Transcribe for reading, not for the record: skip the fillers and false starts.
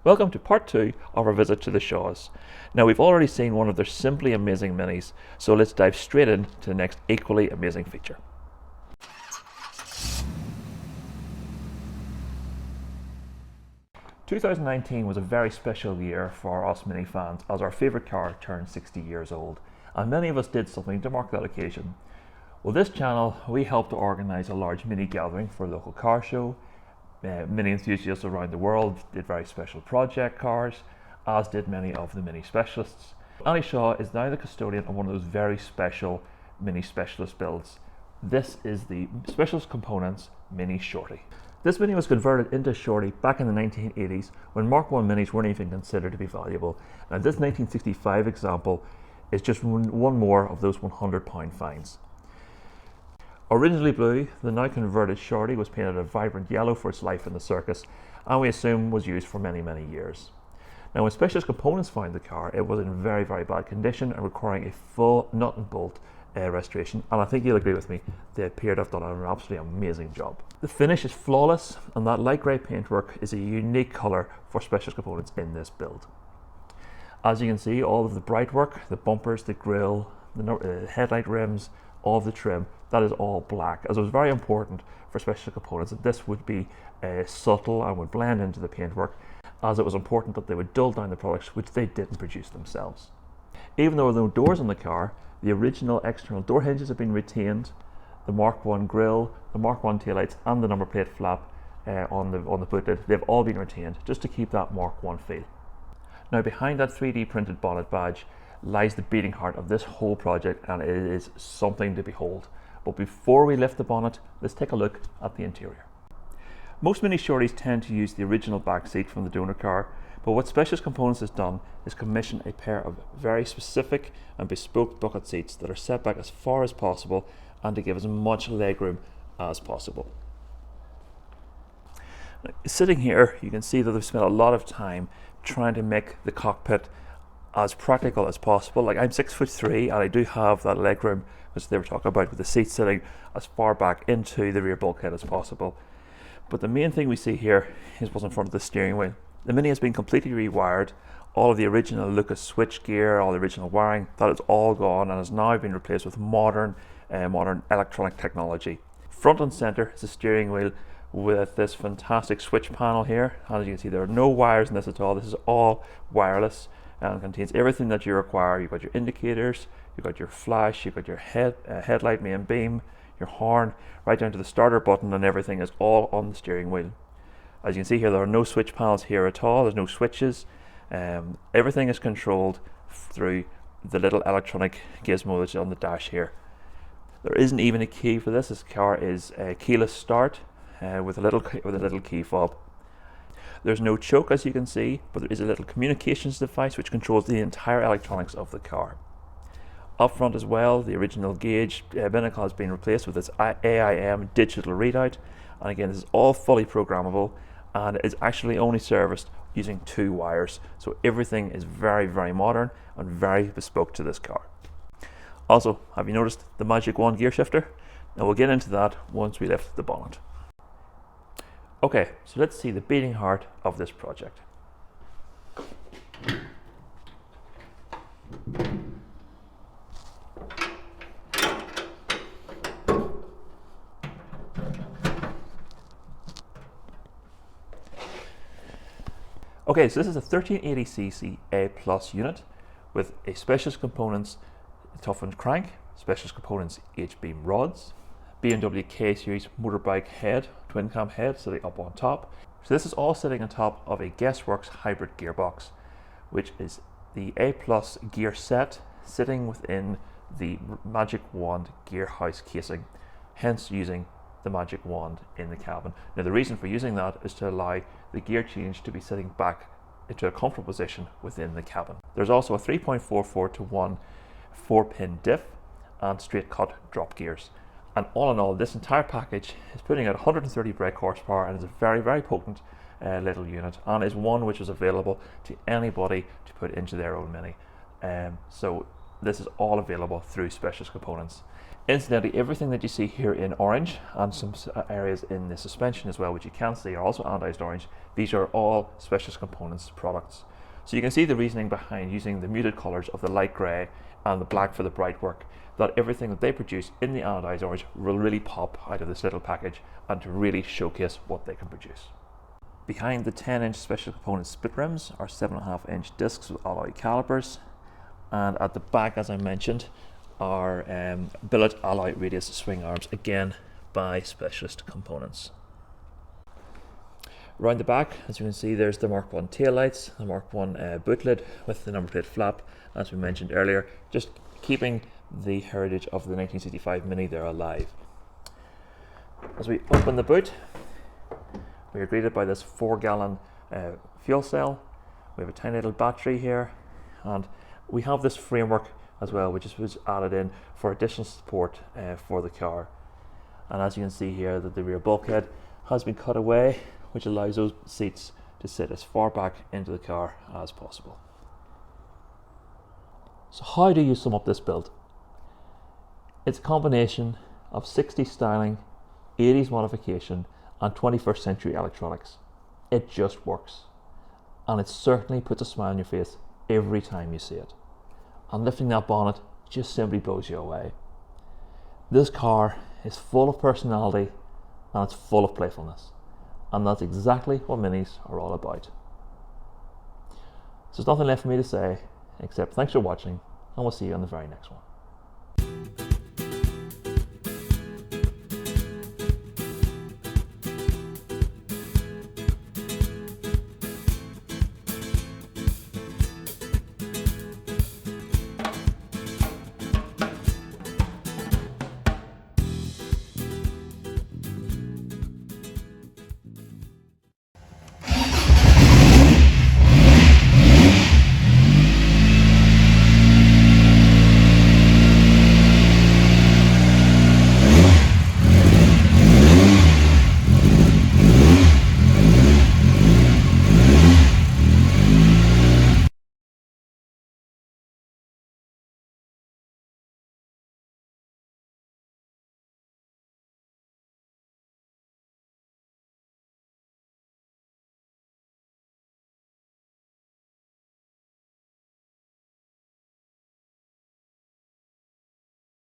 Welcome to part 2 of our visit to the Shaws. Now we've already seen one of their simply amazing minis, so let's dive straight into the next equally amazing feature. "2019 was a very special year for us Mini fans as our favourite car turned 60 years old, and many of us did something to mark that occasion. Well, this channel, we helped to organise a large Mini gathering for a local car show. Mini enthusiasts around the world did very special project cars, as did many of the Mini specialists. Andy Shaw is now the custodian of one of those very special Mini specialist builds. This is the Specialist Components Mini Shorty. This Mini was converted into Shorty back in the 1980s when Mark I Minis weren't even considered to be valuable. Now this 1965 example is just one more of those £100 fines. Originally blue, the now converted Shorty was painted a vibrant yellow for its life in the circus, and we assume was used for many years. Now when Specialist Components found the car, it was in very bad condition and requiring a full nut and bolt restoration, and I think you'll agree with me, they appear to have done an absolutely amazing job. The finish is flawless, and that light grey paintwork is a unique colour for Specialist Components in this build. As you can see, all of the bright work, the bumpers, the grille, the headlight rims, all of the trim, that is all black, as it was very important for Specialist Components that this would be subtle and would blend into the paintwork, as it was important that they would dull down the products, which they didn't produce themselves. Even though there were no doors on the car, the original external door hinges have been retained, the Mark I grille, the Mark I taillights and the number plate flap on the boot lid, they've all been retained just to keep that Mark I feel. Now behind that 3D printed bonnet badge lies the beating heart of this whole project, and it is something to behold. But before we lift the bonnet, let's take a look at the interior. Most Mini Shorties tend to use the original back seat from the donor car, but what Specialist Components has done is commission a pair of very specific and bespoke bucket seats that are set back as far as possible and to give as much legroom as possible. Now, sitting here, you can see that they've spent a lot of time trying to make the cockpit as practical as possible. Like, I'm 6'3" and I do have that legroom, which they were talking about, with the seat sitting as far back into the rear bulkhead as possible. But the main thing we see here is what's in front of the steering wheel. The Mini has been completely rewired. All of the original Lucas switch gear, all the original wiring, that is all gone and has now been replaced with modern electronic technology. Front and center is the steering wheel with this fantastic switch panel here. As you can see, there are no wires in this at all. This is all wireless and contains everything that you require. You've got your indicators, you've got your flash, you've got your headlight, main beam, your horn, right down to the starter button, and everything is all on the steering wheel. As you can see here, there are no switch panels here at all. There's no switches. Everything is controlled through the little electronic gizmo that's on the dash here. There isn't even a key for this. This car is a keyless start with a little key fob. There's no choke, as you can see, but there is a little communications device which controls the entire electronics of the car. Up front as well, the original gauge binnacle has been replaced with this AIM digital readout, and again, this is all fully programmable and is actually only serviced using 2 wires, so everything is very modern and very bespoke to this car. Also, have you noticed the Magic Wand gear shifter? Now we'll get into that once we lift the bonnet. Okay, so let's see the beating heart of this project. Okay, so this is a 1380cc A+ unit with a Specialist Components toughened crank, Specialist Components H-beam rods, BMW K Series motorbike head, twin cam head sitting up on top. So this is all sitting on top of a Guessworks hybrid gearbox, which is the A+ gear set sitting within the Magic Wand gearhouse casing, hence using the Magic Wand in the cabin. Now the reason for using that is to allow the gear change to be sitting back into a comfortable position within the cabin. There's also a 3.44:1 4-pin diff and straight cut drop gears. And all in all, this entire package is putting out 130 brake horsepower and is a very potent little unit, and is one which is available to anybody to put into their own Mini. So this is all available through Specialist Components. Incidentally, everything that you see here in orange and some areas in the suspension as well, which you can see are also anodized orange, these are all Specialist Components products. So you can see the reasoning behind using the muted colours of the light grey and the black for the bright work, that everything that they produce in the anodized orange will really pop out of this little package and to really showcase what they can produce. Behind the 10-inch Specialist Components split rims are 7.5-inch discs with alloy calipers, and at the back, as I mentioned, are billet alloy radius swing arms, again by Specialist Components. Around the back, as you can see, there's the Mark 1 tail lights, the Mark 1 boot lid with the number plate flap, as we mentioned earlier, just keeping the heritage of the 1965 Mini there alive. As we open the boot, we are greeted by this 4-gallon fuel cell. We have a tiny little battery here, and we have this framework as well, which was added in for additional support for the car. And as you can see here, that the rear bulkhead has been cut away, which allows those seats to sit as far back into the car as possible. So how do you sum up this build? It's a combination of 60s styling, 80s modification, and 21st century electronics. It just works. And it certainly puts a smile on your face every time you see it. And lifting that bonnet just simply blows you away. This car is full of personality and it's full of playfulness. And that's exactly what Minis are all about. So there's nothing left for me to say except thanks for watching, and we'll see you on the very next one.